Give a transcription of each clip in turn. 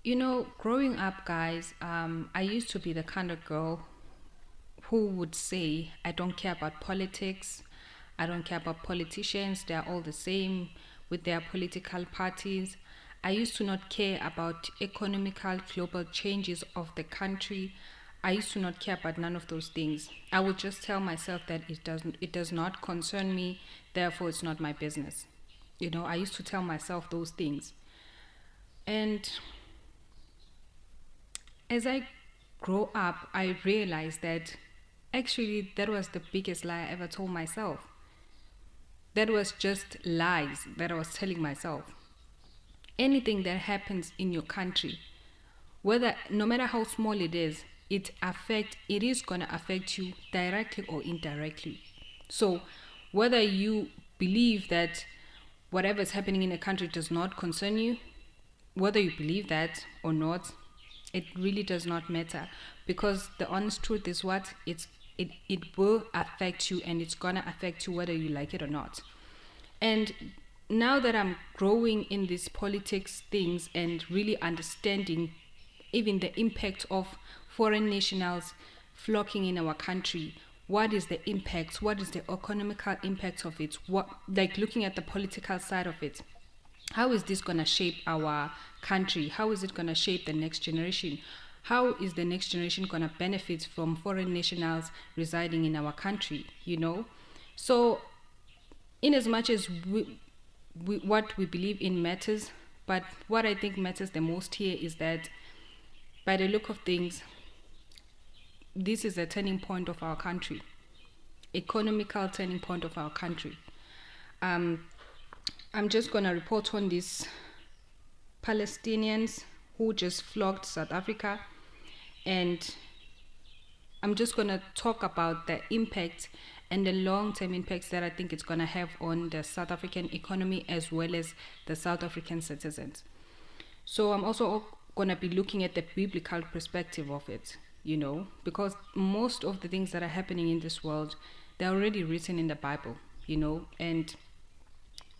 Growing up, guys, I used to be the kind of girl who would say, I don't care about politics, I don't care about politicians, they're all the same with their political parties. I used to not care about economical global changes of the country. I used to not care about none of those things. I would just tell myself that it does not concern me, therefore it's not my business. I used to tell myself those things. And as I grow up, I realized that actually that was the biggest lie I ever told myself. That was just lies that I was telling myself. Anything that happens in your country, whether no matter how small it is, it is gonna affect you directly or indirectly. So whether you believe that whatever is happening in a country does not concern you, whether you believe that or not, it really does not matter, because the honest truth is what it will affect you, and it's gonna affect you whether you like it or not. And now that I'm growing in these politics things and really understanding even the impact of foreign nationals flocking in our country, what is the impact, what is the economical impact of it, what, like, looking at the political side of it, how is this going to shape our country, how is it going to shape the next generation, how is the next generation going to benefit from foreign nationals residing in our country. So in as much as what we believe in matters, but what I think matters the most here is that, by the look of things, this is a turning point of our country, economical turning point of our country. I'm just going to report on these Palestinians who just flocked South Africa, and I'm just going to talk about the impact and the long-term impacts that I think it's going to have on the South African economy as well as the South African citizens. So I'm also going to be looking at the biblical perspective of it, because most of the things that are happening in this world, they're already written in the Bible, and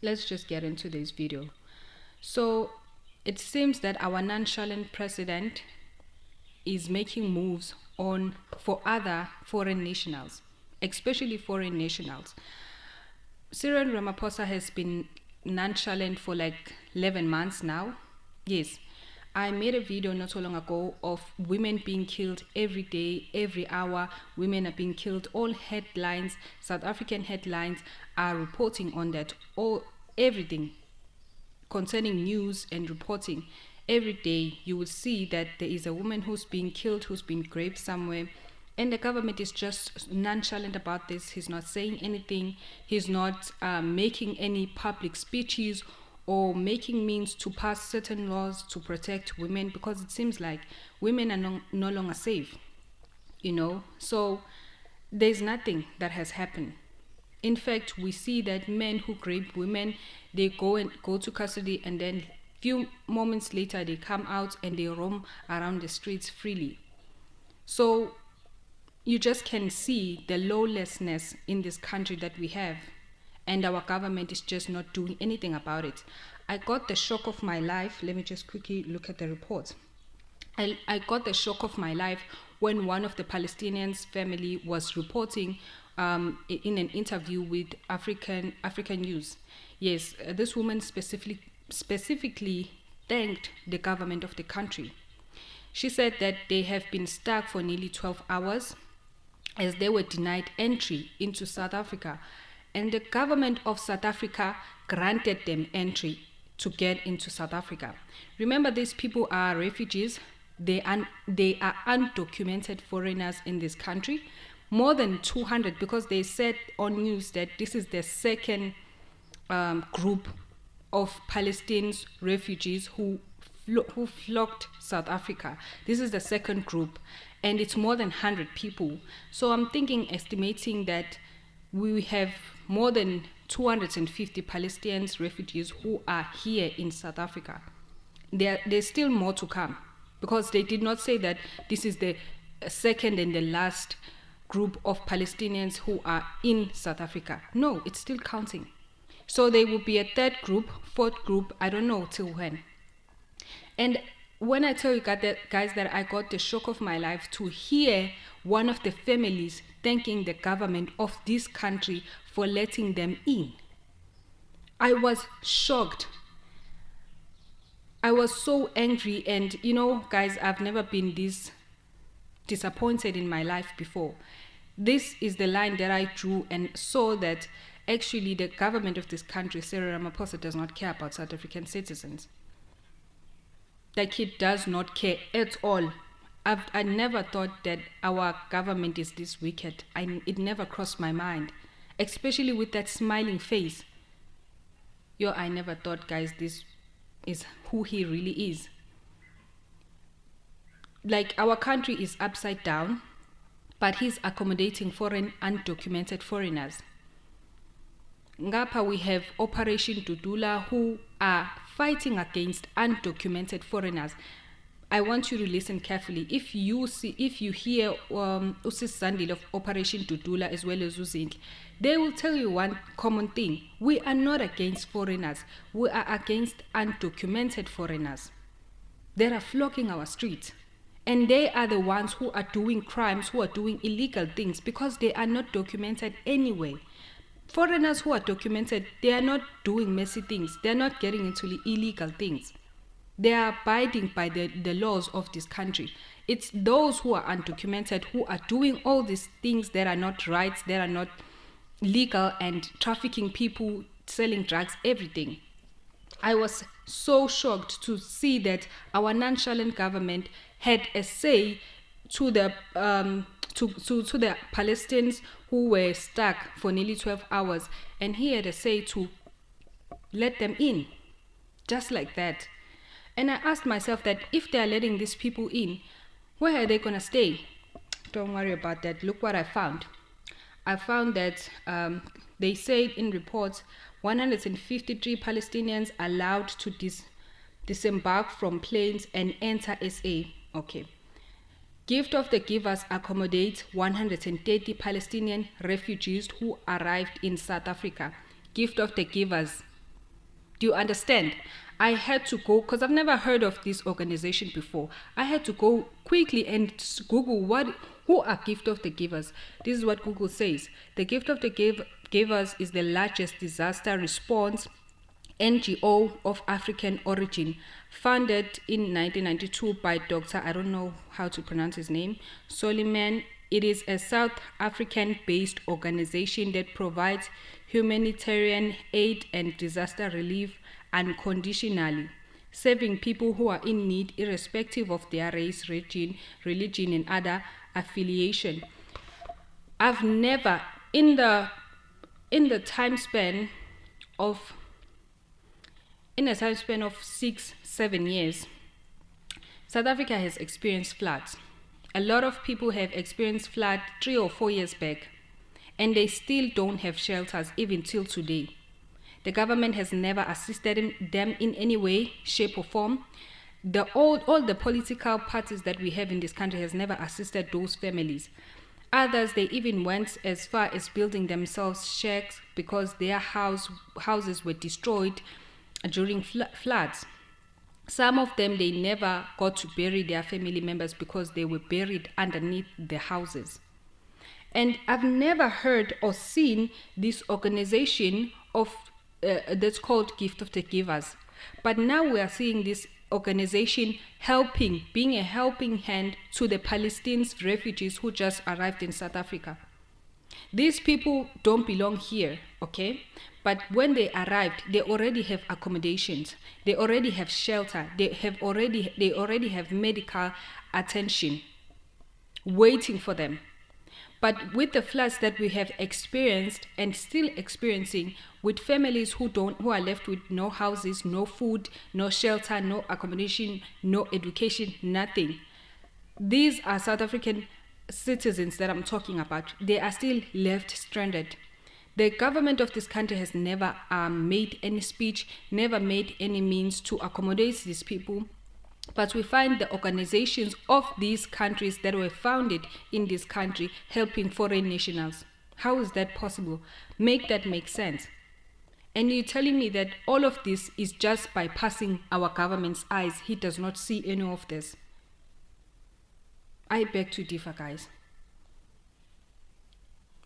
let's just get into this video. So it seems that our nonchalant president is making moves for other foreign nationals, especially foreign nationals. Cyril Ramaphosa has been nonchalant for like 11 months now. Yes, I made a video not so long ago of women being killed every day, every hour. Women are being killed. All headlines, South African headlines, are reporting on that. Everything concerning news and reporting. Every day you will see that there is a woman who's being killed, who's been raped somewhere, and the government is just nonchalant about this. He's not saying anything. He's not making any public speeches or making means to pass certain laws to protect women, because it seems like women are no longer safe, So there's nothing that has happened. In fact, we see that men who rape women, they go to custody, and then few moments later they come out and they roam around the streets freely. So you just can see the lawlessness in this country that we have, and our government is just not doing anything about it. I got the shock of my life. Let me just quickly look at the report. I got the shock of my life when one of the Palestinians' family was reporting in an interview with African News. Yes, this woman specifically thanked the government of the country. She said that they have been stuck for nearly 12 hours as they were denied entry into South Africa, and the government of South Africa granted them entry to get into South Africa. Remember, these people are refugees. They are undocumented foreigners in this country, more than 200, because they said on news that this is the second group of Palestinian refugees who flocked South Africa. This is the second group, and it's more than 100 people. So I'm estimating that we have more than 250 Palestinian refugees who are here in South Africa. There's still more to come, because they did not say that this is the second and the last group of Palestinians who are in South Africa. No, it's still counting. So there will be a third group, fourth group, I don't know till when. And when I tell you guys that I got the shock of my life to hear one of the families thanking the government of this country for letting them in, I was shocked. I was so angry, and guys, I've never been this disappointed in my life before. This is the line that I drew and saw that actually the government of this country, Cyril Ramaphosa, does not care about South African citizens. Like, he does not care at all. I never thought that our government is this wicked. It never crossed my mind, especially with that smiling face. I never thought, guys, this is who he really is. Like, our country is upside down, but he's accommodating foreign undocumented foreigners. Ngapha we have Operation Dudula, who are fighting against undocumented foreigners. I want you to listen carefully. If you hear Usis Sandile of Operation Dudula as well as Uzindli, they will tell you one common thing. We are not against foreigners. We are against undocumented foreigners. They are flocking our streets. And they are the ones who are doing crimes, who are doing illegal things, because they are not documented anyway. Foreigners who are documented, they are not doing messy things. They are not getting into illegal things. They are abiding by the laws of this country. It's those who are undocumented who are doing all these things that are not right, that are not legal, and trafficking people, selling drugs, everything. I was so shocked to see that our nonchalant government had a say to the to the Palestinians who were stuck for nearly 12 hours, and he had a say to let them in, just like that. And I asked myself that if they are letting these people in, where are they gonna stay? Don't worry about that. Look what I found. I found that they said in reports 153 Palestinians allowed to disembark from planes and enter SA. Okay. Gift of the Givers accommodates 130 Palestinian refugees who arrived in South Africa. Gift of the Givers. Do you understand? I had to go, because I've never heard of this organization before. I had to go quickly and Google who are Gift of the Givers. This is what Google says. The Gift of the Givers is the largest disaster response NGO of African origin, founded in 1992 by Dr. I don't know how to pronounce his name, Soliman. It is a South African-based organization that provides humanitarian aid and disaster relief unconditionally, serving people who are in need irrespective of their race, religion, and other affiliation. I've never, in the time span of 6-7 years, South Africa has experienced floods. A lot of people have experienced flood 3 or 4 years back, and they still don't have shelters even till today. The government has never assisted them in any way, shape, or form. All the political parties that we have in this country has never assisted those families. Others, they even went as far as building themselves shacks because their houses were destroyed during floods. Some of them, they never got to bury their family members because they were buried underneath the houses. And I've never heard or seen this organization that's called Gift of the Givers. But now we are seeing this organization being a helping hand to the Palestinian refugees who just arrived in South Africa. These people don't belong here, okay? But when they arrived, they already have accommodations. They already have shelter. They already have medical attention waiting for them. But with the floods that we have experienced and still experiencing, with families who are left with no houses, no food, no shelter, no accommodation, no education, nothing. These are South African citizens that I'm talking about. They are still left stranded. The government of this country has never made any speech, never made any means to accommodate these people. But we find the organizations of these countries that were founded in this country helping foreign nationals. How is that possible? Make that make sense. And you're telling me that all of this is just bypassing our government's eyes. He does not see any of this. I beg to differ, guys.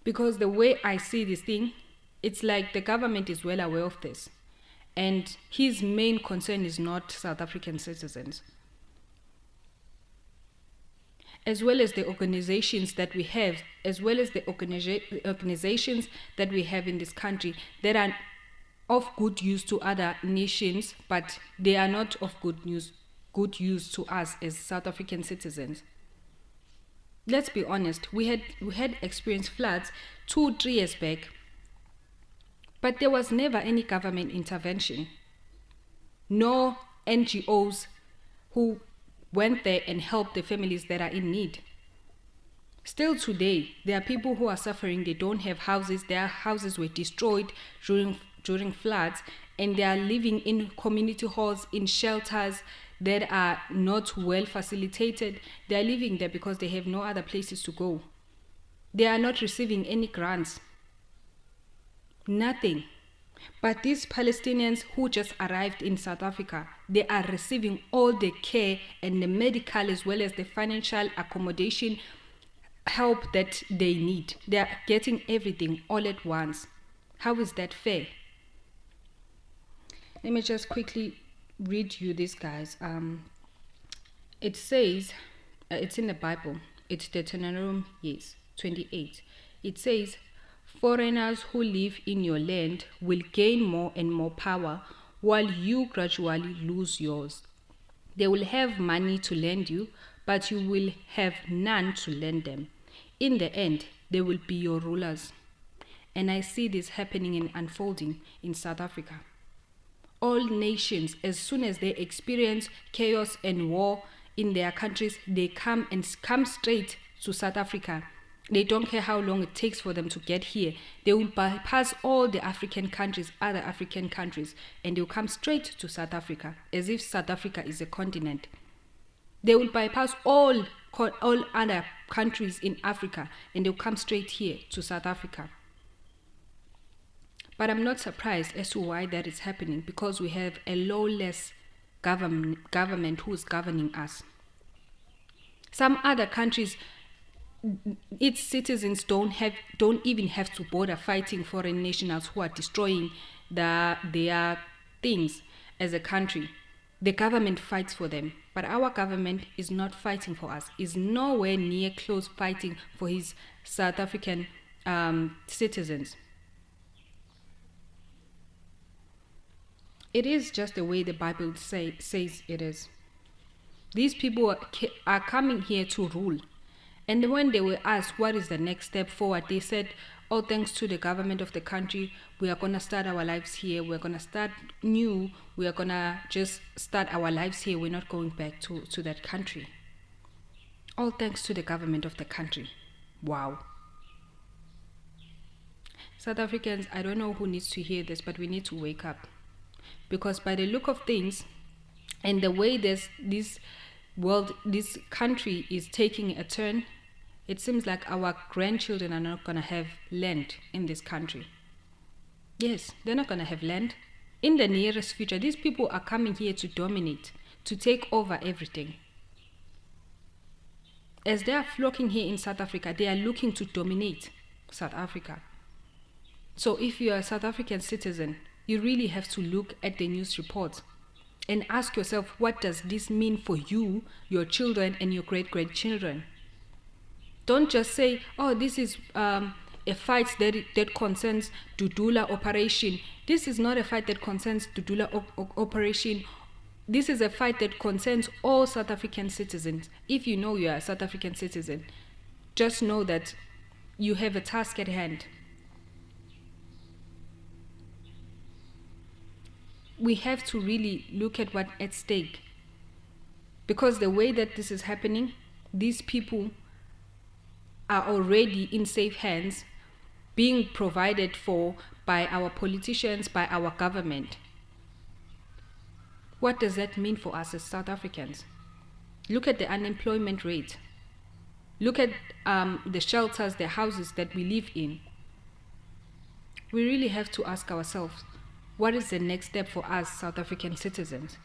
Because the way I see this thing, it's like the government is well aware of this. And his main concern is not South African citizens. As well as the organizations that we have, as well as the organizations that we have in this country that are of good use to other nations, but they are not of good use to us as South African citizens. Let's be honest, we had experienced floods 2-3 years back, but there was never any government intervention. No NGOs who went there and helped the families that are in need. Still today, there are people who are suffering. They don't have houses. Their houses were destroyed during floods, and they are living in community halls, in shelters that are not well facilitated. They are living there because they have no other places to go. They are not receiving any grants. Nothing. But these Palestinians who just arrived in South Africa, they are receiving all the care and the medical as well as the financial accommodation help that they need. They are getting everything all at once. How is that fair? Let me just quickly read you this, guys. It says, it's in the Bible. It's Deuteronomy 28. It says, foreigners who live in your land will gain more and more power while you gradually lose yours. They will have money to lend you, but you will have none to lend them. In the end, they will be your rulers. And I see this happening and unfolding in South Africa. All nations, as soon as they experience chaos and war in their countries, they come straight to South Africa. They don't care how long it takes for them to get here. They will bypass all the African countries, other African countries, and they will come straight to South Africa, as if South Africa is a continent. They will bypass all other countries in Africa, and they will come straight here to South Africa. But I'm not surprised as to why that is happening, because we have a lawless government who is governing us. Some other countries, its citizens don't even have to bother fighting foreign nationals who are destroying their things as a country. The government fights for them, but our government is not fighting for us, is nowhere near close fighting for his South African citizens. It is just the way the Bible says it is. These people are coming here to rule. And when they were asked what is the next step forward, they said, oh, thanks to the government of the country, we are going to start our lives here. We're going to start new. We are going to just start our lives here. We're not going back to that country. All thanks to the government of the country. Wow. South Africans, I don't know who needs to hear this, but we need to wake up. Because by the look of things and the way this country is taking a turn, it seems like our grandchildren are not going to have land in this country. Yes, they're not going to have land. In the nearest future, these people are coming here to dominate, to take over everything. As they are flocking here in South Africa, they are looking to dominate South Africa. So if you are a South African citizen, you really have to look at the news reports and ask yourself, what does this mean for you, your children, and your great-grandchildren? Don't just say, oh, this is a fight that concerns Dudula operation. This is not a fight that concerns Dudula operation. This is a fight that concerns all South African citizens. If you know you are a South African citizen, just know that you have a task at hand. We have to really look at what's at stake. Because the way that this is happening, these people are already in safe hands, being provided for by our politicians, by our government. What does that mean for us as South Africans? Look at the unemployment rate. Look at the shelters, the houses that we live in. We really have to ask ourselves, what is the next step for us South African citizens?